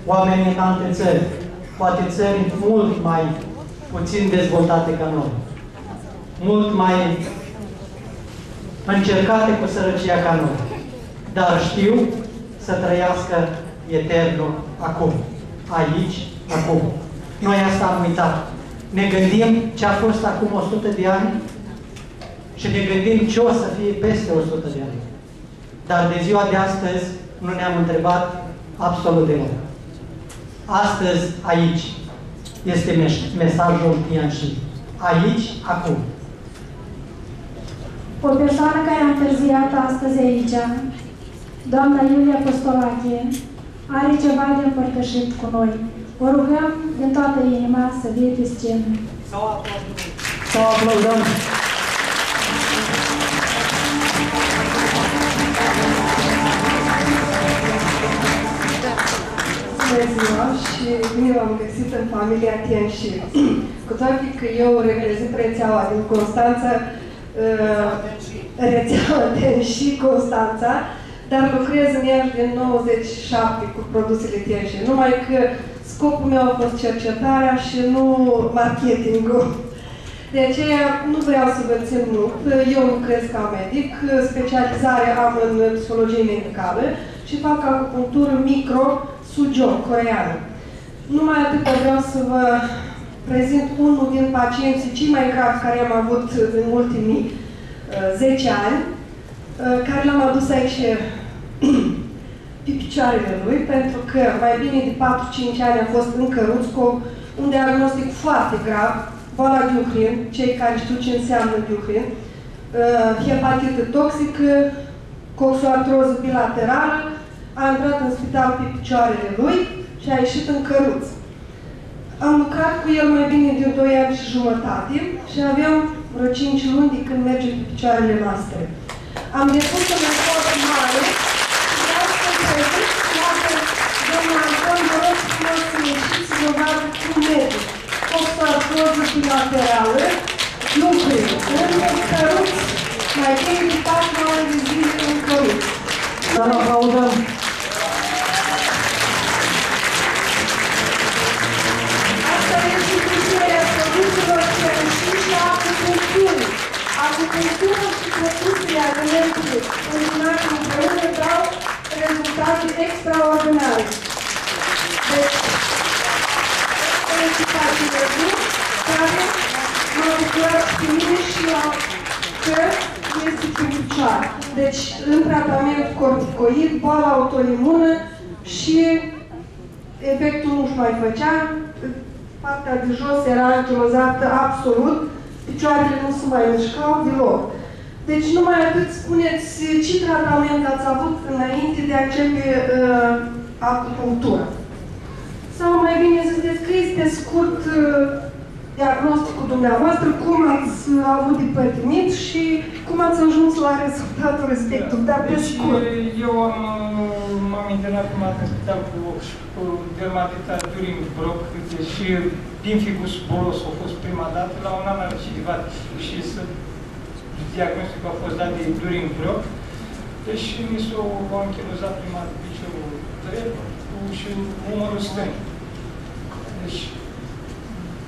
oameni în alte țări, poate țări mult mai puțin dezvoltate ca noi, mult mai încercate cu sărăcia ca noi, dar știu să trăiască eternul acum, aici, acum. Noi asta am uitat. Ne gândim ce a fost acum 100 de ani și ne gândim ce o să fie peste 100 de ani. Dar de ziua de astăzi nu ne-am întrebat absolut deloc. Astăzi, aici, este mesajul Tianchi. Aici, acum. O persoană care a întârziat astăzi aici, doamna Iulia Postolache, are ceva de împărtășit cu noi. O rugăm din toată inima să vie pe scenă. Să o aplaudăm! Bună ziua și bine v-am găsit în familia Tianchi. Cu toate că eu reprezint rețeaua din Constanța, rețeaua Tianchi Constanța, dar lucrez în Iași din 97 cu produsele Tianchi. Numai că scopul meu a fost cercetarea și nu marketingul. De aceea nu vreau să vă țin mult. Eu lucrez ca medic, specializare am în psihologie medicală și fac acupunctură micro-sujou coreană. Numai atât vreau să vă prezint unul din pacienții cei mai gravi care am avut în ultimii 10 ani, care l-am adus aici pe picioarele lui, pentru că mai bine de 4-5 ani a fost în căruț cu un diagnostic foarte grav, boala Duchenne, cei care știu ce înseamnă Duchenne, hepatită toxică, coxoartroză bilaterală, a intrat în spital pe picioarele lui și a ieșit în căruț. Am lucrat cu el mai bine de 2 ani și jumătate și aveam vreo 5 luni de când merge pe picioarele noastre. Am depus un efort mare și vreau să prezint, iată, domnul Anton, vă rog frumos să ieșiți să vă vadă cum merge. Coxoartroză bilaterală, lucruri, în căruț, mai bine de 4 ani de zile în căruț. Să vă aplaudăm! Asta este cultura produselor Tianchi și acupunctură. Acupunctura și produsele alimente combinate împreună dau rezultate extraordinare. Deci, felicitațiile care m-a bucurat pe mine și la că este pe picioare. Deci, în tratament corticoid, boala autoimună și efectul nu-și mai făcea, partea de jos era anchilozată absolut, picioarele nu se mai mișcau deloc. Deci, numai atât, spuneți ce tratament ați avut înainte de a începe acupunctura. Sau mai bine să descrieți pe scurt diagnosticul dumneavoastră, cum ați avut de pătimit și cum ați ajuns la rezultatul respectiv, dar pe scurt. Eu m-am internat cum am spital cu dermatita During-Brock și pimfibus bolos a fost prima dată, la un an recidivat și diagnosticul a fost dat de During-Brock. Deci mi s-a anchilozat prima dată piciorul drept și umărul stâng. Deci,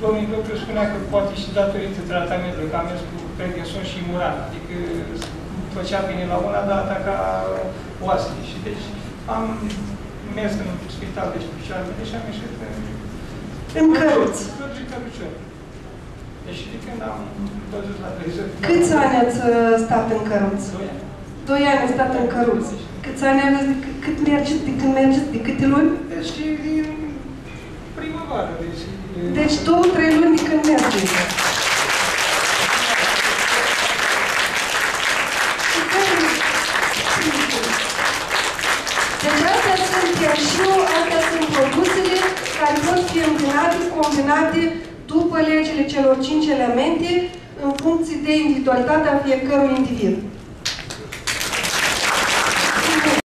domnul doctor spunea că poate și datorită tratamentului, că am mers cu prednison și muran, adică făcea bine la una, dar ataca oasele. Și deci am mers în spital, deci pe picioarele și am ieșit în căruț. În cărucior. Deci de când am văzut la televizor... Câți ani ați stat în căruț? 2 ani. 2 ani ați stat în căruț. Câți ani aveți cât mergeți, de când mergeți, de câte luni? Deci din primăvară, deci... Deci 2-3 luni de când mergeți. Deci astea sunt Tianchi-ul, astea sunt produsele care pot fi îmbinate, combinate după legile celor 5 elemente în funcție de individualitatea fiecărui individ.